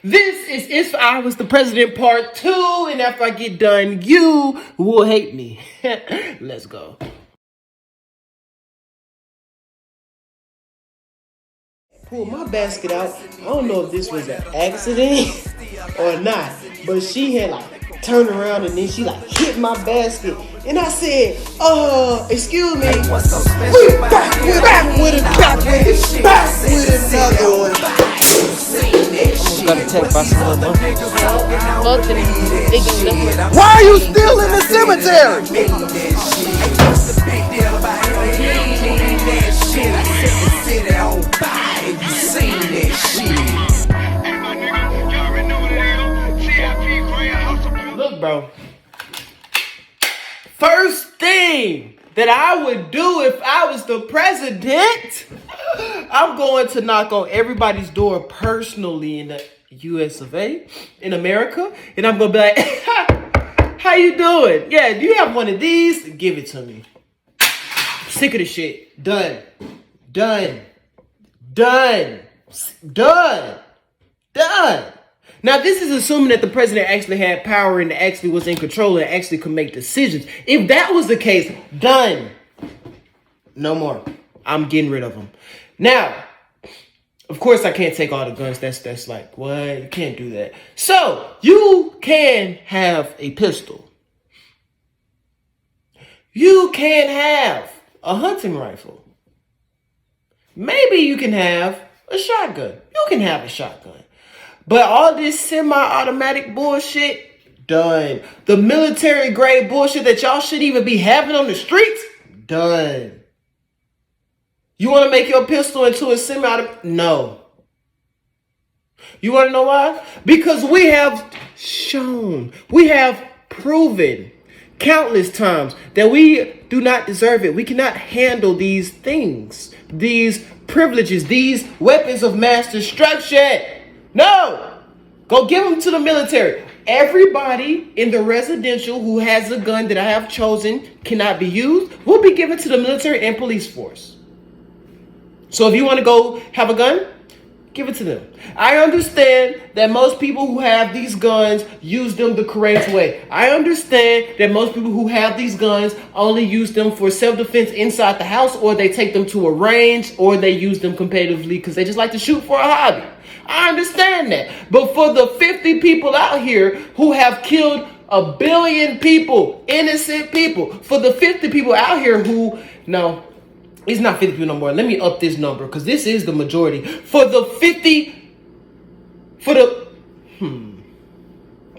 This is If I Was the President Part 2, and after I get done, you will hate me. Let's go. Pull my basket out. I don't know if this was an accident or not, but she had like turned around and then she like hit my basket. And I said, excuse me. We back with another one. I'm gonna take my son. Why are you still in the cemetery? Look, bro. First thing that I would do if I was the president, I'm going to knock on everybody's door personally in the US of A, in America, and I'm going to be like, how you doing? Yeah, do you have one of these? Give it to me. Sick of the shit. Done. Now, this is assuming that the president actually had power and actually was in control and actually could make decisions. If that was the case, done. No more. I'm getting rid of them. Now, of course, I can't take all the guns. That's like, what? You can't do that. So, you can have a pistol. You can have a hunting rifle. Maybe you can have a shotgun. You can have a shotgun. But all this semi-automatic bullshit, done. The military grade bullshit that y'all shouldn't even be having on the streets, done. You want to make your pistol into a semi-automatic? No. You want to know why? Because we have proven countless times that we do not deserve it. We cannot handle these things, these privileges, these weapons of mass destruction. No! Go give them to the military. Everybody in the residential who has a gun that I have chosen cannot be used will be given to the military and police force. So if you want to go have a gun, give it to them. I understand that most people who have these guns use them the correct way. I understand that most people who have these guns only use them for self-defense inside the house, or they take them to a range, or they use them competitively because they just like to shoot for a hobby. I understand that. But for the 50 people out here who have killed 1 billion people, innocent people, for the 50 people out here who, no, it's not 50 people no more. Let me up this number because this is the majority. For the 50,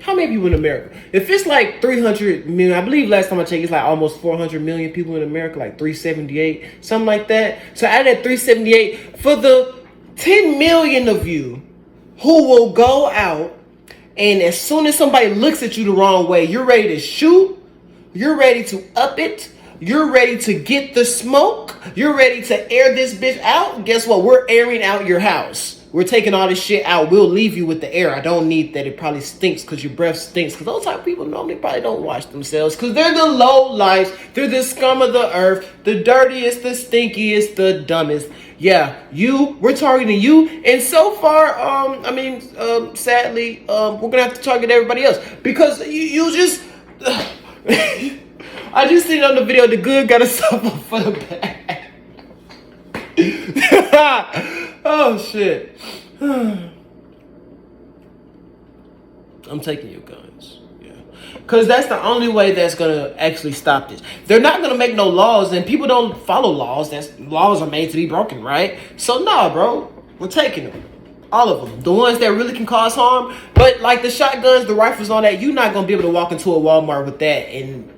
how many people in America? If it's like 300 million, I believe last time I checked, it's like almost 400 million people in America, like 378, something like that. So out of that 378, for the 10 million of you who will go out and as soon as somebody looks at you the wrong way, you're ready to shoot, you're ready to up it, you're ready to get the smoke, you're ready to air this bitch out. Guess what? We're airing out your house. We're taking all this shit out. We'll leave you with the air. I don't need that. It probably stinks because your breath stinks. Because those type of people normally probably don't wash themselves. Because they're the low lives. They're the scum of the earth. The dirtiest, the stinkiest, the dumbest. Yeah, we're targeting you. And so far, sadly, we're going to have to target everybody else. Because you just... I just seen on the video, the good gotta suffer for the bad. Oh, shit. I'm taking your guns. Yeah. Because that's the only way that's going to actually stop this. They're not going to make no laws, and people don't follow laws. Laws are made to be broken, right? So, nah, bro. We're taking them. All of them. The ones that really can cause harm. But like the shotguns, the rifles, all that, you're not going to be able to walk into a Walmart with that. And,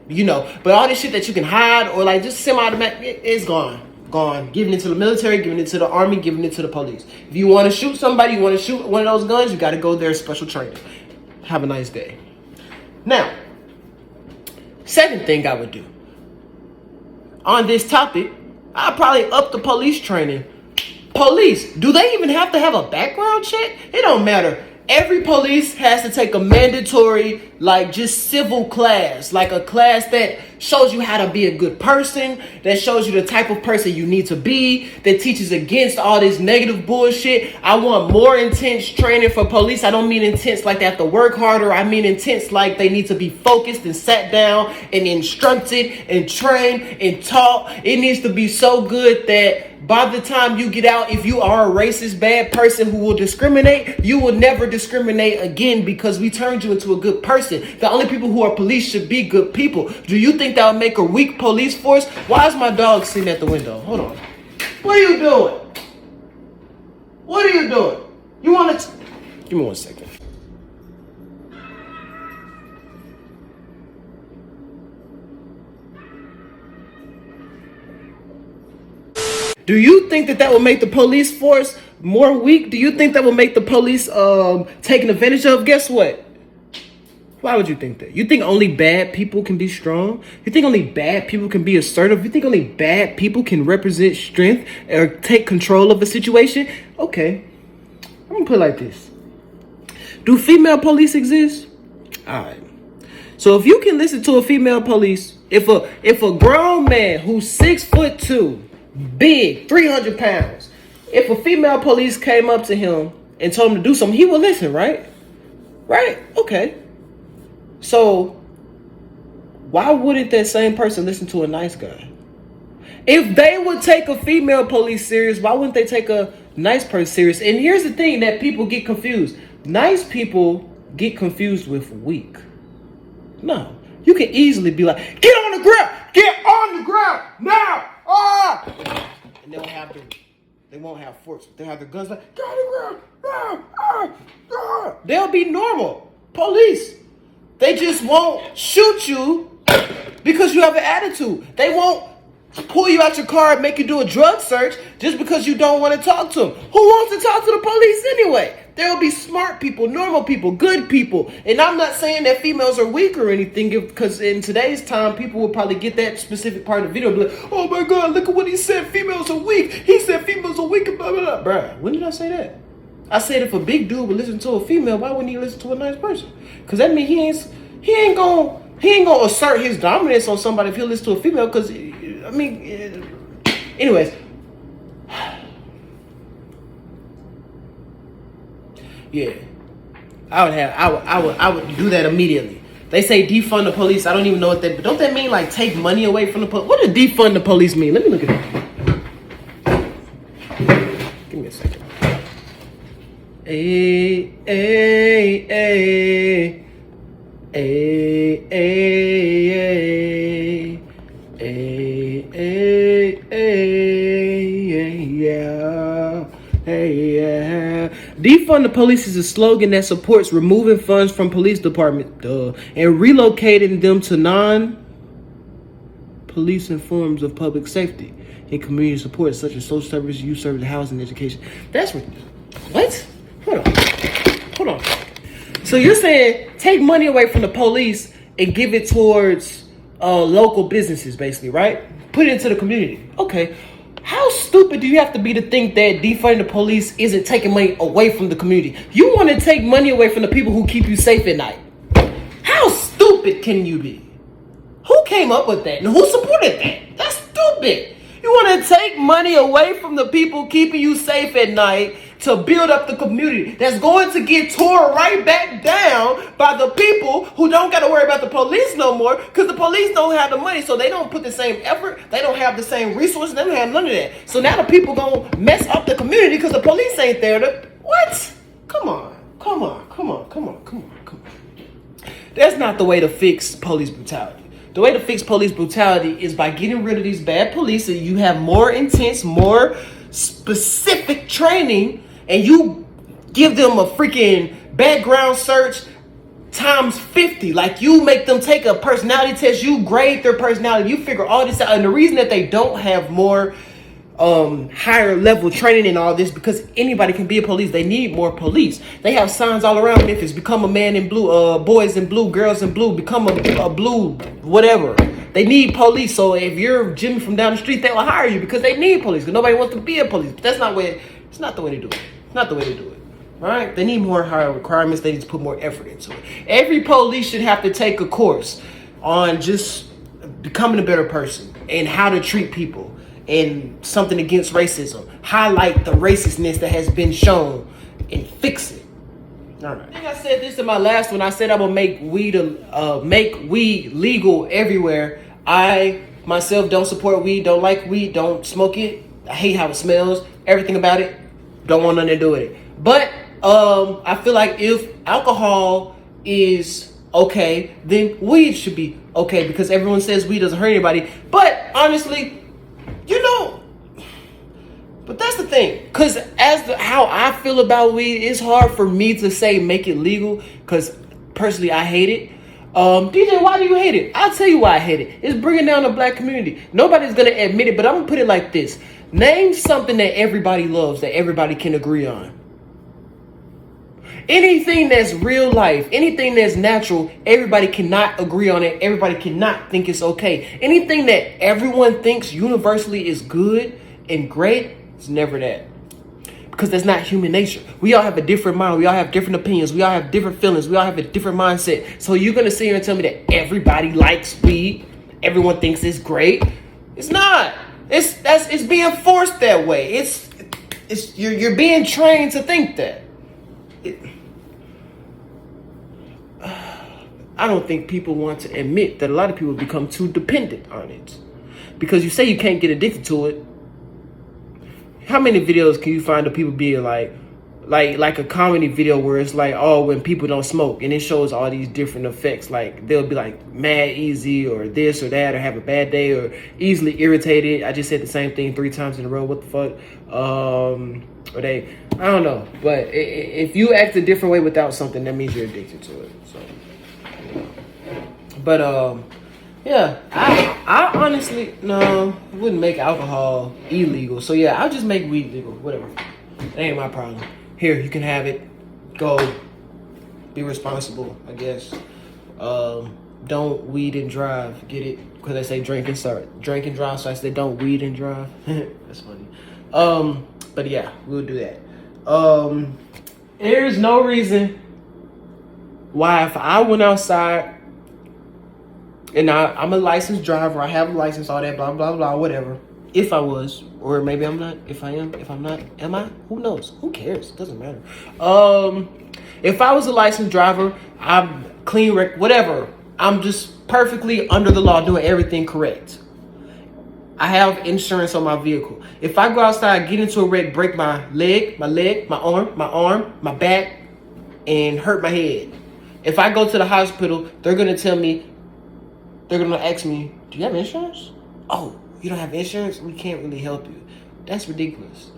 but all this shit that you can hide or like just semi-automatic, it's gone. Gone. Giving it to the military, giving it to the army, giving it to the police. If you want to shoot somebody, you want to shoot one of those guns, you got to go there, special training. Have a nice day. Now, second thing I would do. On this topic, I'd probably up the police training. Police, do they even have to have a background check? It don't matter. Every police has to take a mandatory, like, just civil class, like a class that shows you how to be a good person, that shows you the type of person you need to be, that teaches against all this negative bullshit. I want more intense training for police. I don't mean intense like they have to work harder. I mean intense like they need to be focused and sat down and instructed and trained and taught. It needs to be so good that by the time you get out, if you are a racist, bad person who will discriminate, you will never discriminate again because we turned you into a good person. The only people who are police should be good people. Do you think that would make a weak police force? Why is my dog sitting at the window? Hold on. What are you doing? What are you doing? You want to... Give me 1 second. Do you think that will make the police force more weak? Do you think that will make the police taken advantage of? Guess what? Why would you think that? You think only bad people can be strong? You think only bad people can be assertive? You think only bad people can represent strength or take control of a situation? Okay, I'm gonna put it like this. Do female police exist? All right. So if you can listen to a female police, if a grown man who's 6'2", big, 300 pounds. If a female police came up to him and told him to do something, he would listen, right? Right? Okay. So why wouldn't that same person listen to a nice guy? If they would take a female police serious, why wouldn't they take a nice person serious? And here's the thing that people get confused. Nice people get confused with weak. No. You can easily be like, get on the ground! Get on the ground! Now! And they won't have forks. They'll have their guns like, get on the ground! They'll be normal. Police. They just won't shoot you because you have an attitude. They won't pull you out your car and make you do a drug search just because you don't want to talk to them. Who wants to talk to the police anyway? There will be smart people, normal people, good people. And I'm not saying that females are weak or anything, because in today's time, people will probably get that specific part of the video and be like, oh my God, look at what he said, females are weak. He said females are weak and blah, blah, blah. Bruh, when did I say that? I said if a big dude would listen to a female, why wouldn't he listen to a nice person? Because that means he ain't gonna assert his dominance on somebody if he'll listen to a female, because, I mean, anyways. Yeah, I would do that immediately. They say defund the police. I don't even know what that. But don't that mean like take money away from the police? What does defund the police mean? Let me look at it. Give me a second. Defund the police is a slogan that supports removing funds from police departments and relocating them to non-policing forms of public safety and community support such as social service, youth service, housing, education. That's what? Hold on. So you're saying take money away from the police and give it towards local businesses, basically, right? Put it into the community. Okay. How stupid do you have to be to think that defunding the police isn't taking money away from the community? You want to take money away from the people who keep you safe at night. How stupid can you be? Who came up with that? And who supported that? That's stupid. You want to take money away from the people keeping you safe at night to build up the community that's going to get tore right back down by the people who don't got to worry about the police no more, because the police don't have the money, so they don't put the same effort, they don't have the same resources, they don't have none of that. So now the people gonna mess up the community because the police ain't there to... What? Come on. That's not the way to fix police brutality. The way to fix police brutality is by getting rid of these bad police, so you have more intense, more specific training, and you give them a freaking background search times 50. Like, you make them take a personality test, you grade their personality, you figure all this out. And the reason that they don't have more higher level training and all this, because anybody can be a police. They need more police. They have signs all around Memphis: become a man in blue, boys in blue, girls in blue, become a blue whatever. They need police. So if you're Jimmy from down the street, they will hire you because they need police, because nobody wants to be a police. But that's not way. It's not the way to do it. It's not the way to do it. Right? They need more higher requirements. They need to put more effort into it. Every police should have to take a course on just becoming a better person and how to treat people and something against racism. Highlight the racistness that has been shown and fix it. All right. I think I said this in my last one. I said I'm gonna make weed legal everywhere. I myself don't support weed, don't like weed, don't smoke it. I hate how it smells. Everything about it, don't want nothing to do with it. But I feel like if alcohol is okay, then weed should be okay because everyone says weed doesn't hurt anybody. But honestly, but that's the thing. Because how I feel about weed, it's hard for me to say make it legal because personally I hate it. DJ, why do you hate it? I'll tell you why I hate it. It's bringing down the black community. Nobody's going to admit it, but I'm going to put it like this. Name something that everybody loves, that everybody can agree on. Anything that's real life, anything that's natural, everybody cannot agree on it. Everybody cannot think it's okay. Anything that everyone thinks universally is good and great, it's never that. Because that's not human nature. We all have a different mind. We all have different opinions. We all have different feelings. We all have a different mindset. So you're going to sit here and tell me that everybody likes weed, everyone thinks it's great. It's not. It's being forced that way. You're being trained to think that. I don't think people want to admit that a lot of people become too dependent on it. Because you say you can't get addicted to it. How many videos can you find of people being like a comedy video where it's like, oh, when people don't smoke, and it shows all these different effects. Like they'll be like mad easy or this or that or have a bad day or easily irritated. I just said the same thing 3 times in a row. What the fuck? Or I don't know. But if you act a different way without something, that means you're addicted to it. So, but yeah, I honestly, wouldn't make alcohol illegal. So yeah, I'll just make weed legal, whatever. That ain't my problem. Here, you can have it. Go. Be responsible, I guess. Don't weed and drive. Get it? Because they say drink and drive. So I said don't weed and drive. That's funny. But yeah, we'll do that. There's no reason why if I went outside and I'm a licensed driver, I have a license, all that, blah, blah, blah, whatever. If I was, or maybe I'm not. If I am, if I'm not, am I? Who knows? Who cares? It doesn't matter. If I was a licensed driver, I'm clean, whatever. I'm just perfectly under the law, doing everything correct. I have insurance on my vehicle. If I go outside, get into a wreck, break my leg, my arm, my back, and hurt my head. If I go to the hospital, they're going to ask me, do you have insurance? Oh, you don't have insurance? We can't really help you. That's ridiculous.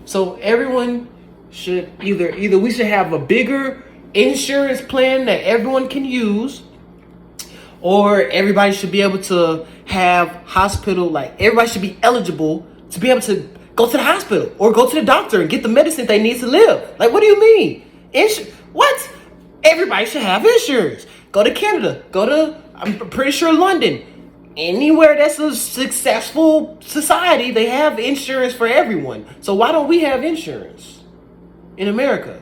So everyone should either we should have a bigger insurance plan that everyone can use, or everybody should be able to have hospital, like everybody should be eligible to be able to go to the hospital or go to the doctor and get the medicine they need to live. Like, what do you mean? What? Everybody should have insurance. Go to Canada. Go to, I'm pretty sure, London. Anywhere that's a successful society, they have insurance for everyone. So why don't we have insurance in America?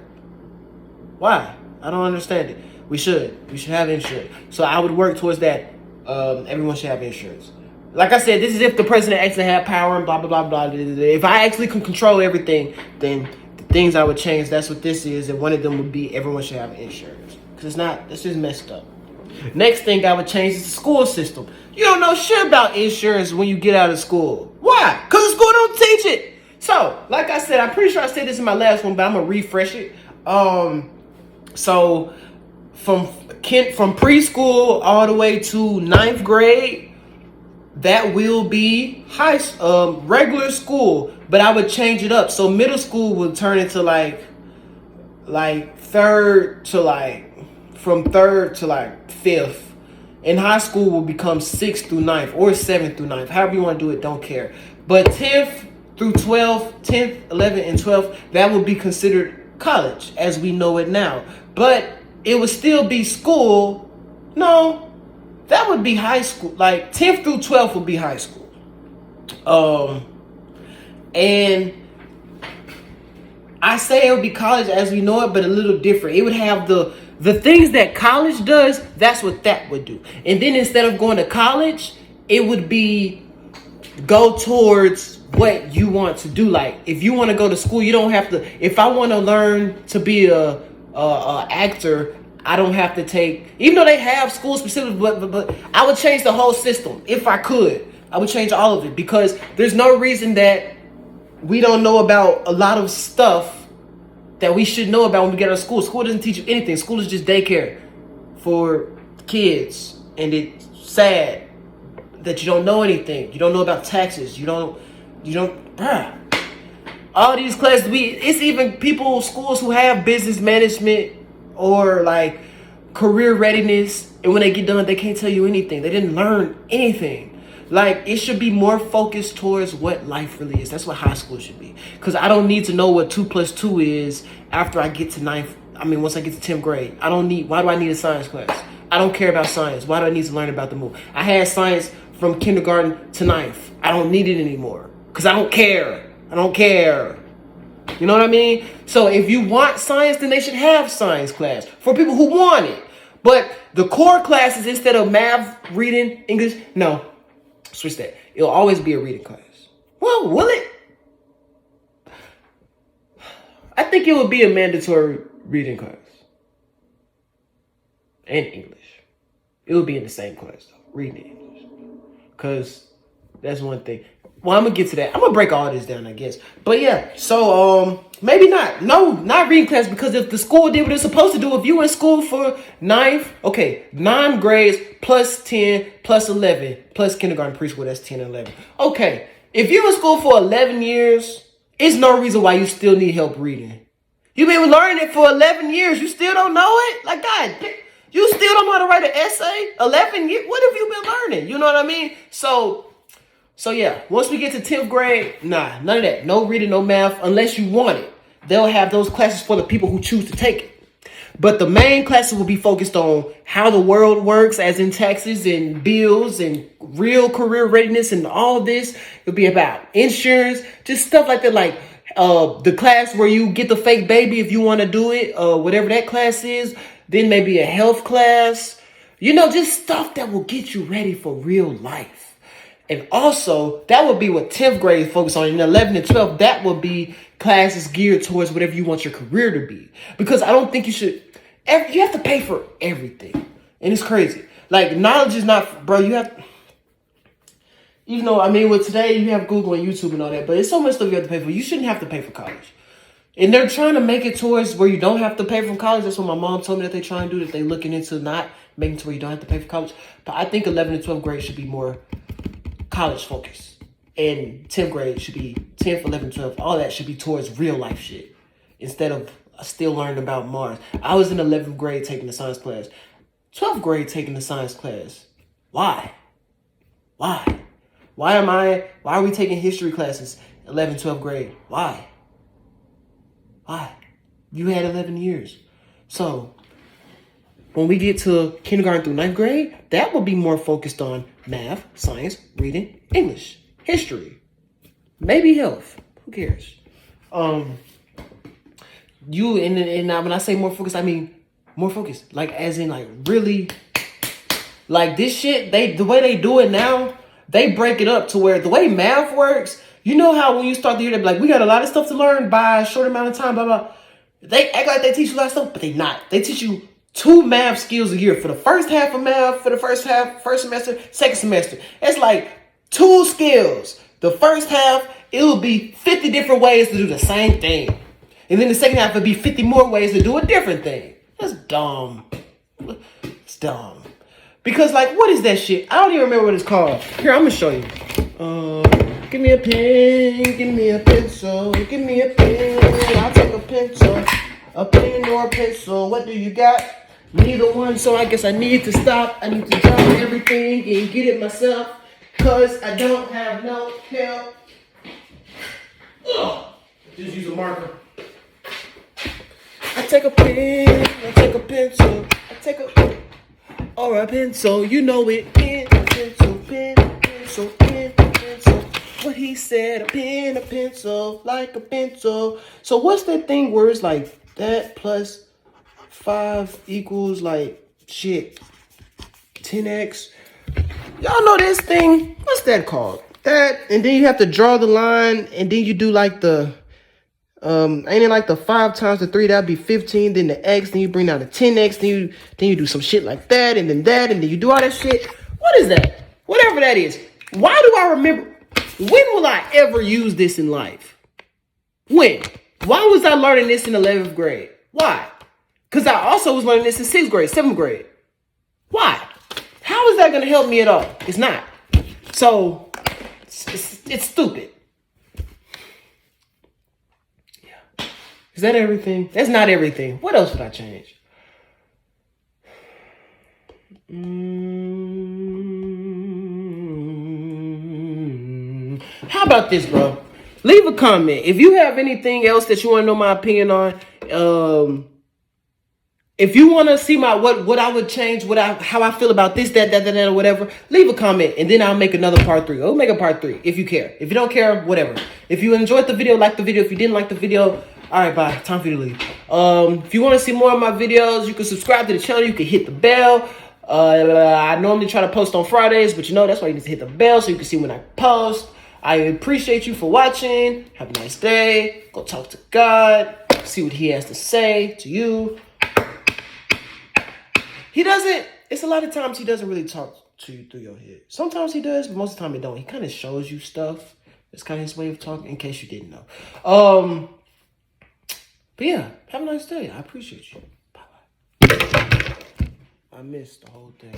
Why? I don't understand it. We should have insurance. So I would work towards that. Everyone should have insurance. Like I said, this is if the president actually had power and blah, blah, blah, blah. If I actually can control everything, then the things I would change, that's what this is. And one of them would be everyone should have insurance. Because it's just messed up. Next thing I would change is the school system. You don't know shit about insurance when you get out of school. Why? Because the school don't teach it. So, like I said, I'm pretty sure I said this in my last one, but I'm going to refresh it. So, from preschool all the way to 9th grade, that will be regular school, but I would change it up. So middle school would turn into from third to 5th. And high school will become 6th through 9th or 7th through 9th. However you want to do it, don't care. But 10th through 12th, 10th, 11th, and 12th, that would be considered college as we know it now. But it would still be school. No, that would be high school. Like 10th through 12th would be high school. And I say it would be college as we know it, but a little different. It would have the things that college does. That's what that would do. And then instead of going to college, it would be go towards what you want to do. Like if you want to go to school, you don't have to. If I want to learn to be a actor, I don't have to take. Even though they have school specific, but I would change the whole system if I could. I would change all of it because there's no reason that we don't know about a lot of stuff that we should know about when we get out of school. School doesn't teach you anything. School is just daycare for kids, and it's sad that you don't know anything. You don't know about taxes. You don't. Bruh. All these classes, it's even people, schools who have business management or like career readiness, and when they get done, they can't tell you anything. They didn't learn anything. Like, it should be more focused towards what life really is. That's what high school should be. Because I don't need to know what 2 + 2 is after I get to once I get to 10th grade. Why do I need a science class? I don't care about science. Why do I need to learn about the moon? I had science from kindergarten to 9th. I don't need it anymore. Because I don't care. I don't care. You know what I mean? So if you want science, then they should have science class for people who want it. But the core classes, instead of math, reading, English, no. Switch that. It'll always be a reading class. Well, will it? I think it would be a mandatory reading class. And English. It would be in the same class, though. Reading English. Because that's one thing. Well, I'm going to get to that. I'm going to break all this down, I guess. But yeah, so maybe not. No, not reading class, because if the school did what it's supposed to do, if you were in school for 9 grades plus 10 plus 11 plus kindergarten, preschool, that's 10 and 11. Okay, if you're in school for 11 years, it's no reason why you still need help reading. You've been learning it for 11 years. You still don't know it? Like, God, you still don't know how to write an essay? 11 years? What have you been learning? You know what I mean? So yeah, once we get to 10th grade, nah, none of that. No reading, no math, unless you want it. They'll have those classes for the people who choose to take it. But the main classes will be focused on how the world works, as in taxes and bills and real career readiness and all of this. It'll be about insurance, just stuff like that, like the class where you get the fake baby if you want to do it, whatever that class is. Then maybe a health class. You know, just stuff that will get you ready for real life. And also, that would be what 10th grade focus on. In 11 and 12, that would be classes geared towards whatever you want your career to be. Because I don't think you should. You have to pay for everything. And it's crazy. Like, knowledge is not, bro, you have, even though, with today you have Google and YouTube and all that, but it's so much stuff you have to pay for. You shouldn't have to pay for college. And they're trying to make it towards where you don't have to pay for college. That's what my mom told me that they're trying to do, that they're looking into not making it to where you don't have to pay for college. But I think 11 and 12th grade should be more college focus, and 10th grade should be 10th, 11th, 12th. All that should be towards real life shit instead of still learning about Mars. I was in 11th grade taking the science class, 12th grade taking the science class. Why? Why are we taking history classes 11th, 12th grade? Why? You had 11 years. So when we get to kindergarten through 9th grade, that will be more focused on math, science, reading, English, history, maybe health. Who cares? And when I say more focused, I mean more focused. Like, as in, like, really, like, this shit, the way they do it now, they break it up to where the way math works, you know how when you start the year, they be like, we got a lot of stuff to learn by a short amount of time, blah, blah. They act like they teach you a lot of stuff, but they not. They teach you 2 math skills a year for the first half of math, for the first semester, second semester. It's like 2 skills. The first half, it will be 50 different ways to do the same thing. And then the second half, it'll be 50 more ways to do a different thing. That's dumb. It's dumb. Because, like, what is that shit? I don't even remember what it's called. Here, I'm going to show you. Give me a pen, give me a pencil, give me a pen. I'll take a pencil, a pen or a pencil. What do you got? Neither one, so I guess I need to stop. I need to drop everything and get it myself, because I don't have no help. Ugh. Just use a marker. I take a pen, I take a pencil, I take a, or a pencil, you know it. Pen, pencil, pen, pencil, pen, pencil. what he said, a pen, a pencil, like a pencil. So what's that thing where it's like that plus 5 equals like shit 10x? Y'all know this thing? What's that called? That, and then you have to draw the line, and then you do like the ain't it like the 5 times the 3, that'd be 15, then the x, then you bring down the 10x, then you do some shit like that, and then you do all that shit. What is that? Whatever that is. Why do I remember? When will I ever use this in life? When? Why was I learning this in 11th grade? Why? Because I also was learning this in 6th grade, 7th grade. Why? How is that going to help me at all? It's not. So, it's stupid. Yeah. Is that everything? That's not everything. What else would I change? How about this, bro? Leave a comment. If you have anything else that you want to know my opinion on, if you want to see my what I would change, how I feel about this, that, or whatever, leave a comment, and then I'll make another part 3. I'll make a part 3 if you care. If you don't care, whatever. If you enjoyed the video, like the video. If you didn't like the video, all right, bye. Time for you to leave. If you want to see more of my videos, you can subscribe to the channel. You can hit the bell. I normally try to post on Fridays, but that's why you need to hit the bell so you can see when I post. I appreciate you for watching. Have a nice day. Go talk to God. See what he has to say to you. He doesn't, it's a lot of times he doesn't really talk to you through your head. Sometimes he does, but most of the time he don't. He kind of shows you stuff. That's kind of his way of talking, in case you didn't know. But yeah, have a nice day. I appreciate you. Bye-bye. I missed the whole thing.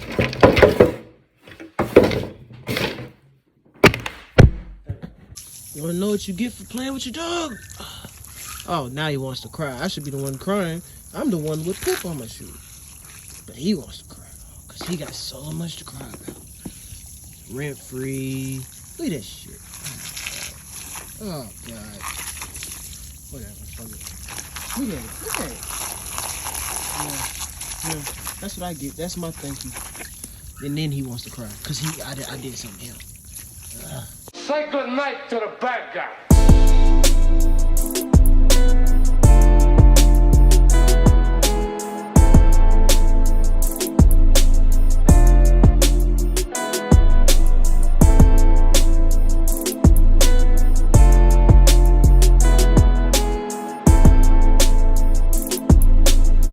You wanna know what you get for playing with your dog? Oh, now he wants to cry. I should be the one crying. I'm the one with poop on my shoe. But he wants to cry, because he got so much to cry about. Rent free. Look at that shit. Oh, God. Whatever. Fuck it. Look at it. Yeah. That's what I get. That's my thank you. And then he wants to cry, because I did something else. Say good night to the bad guy.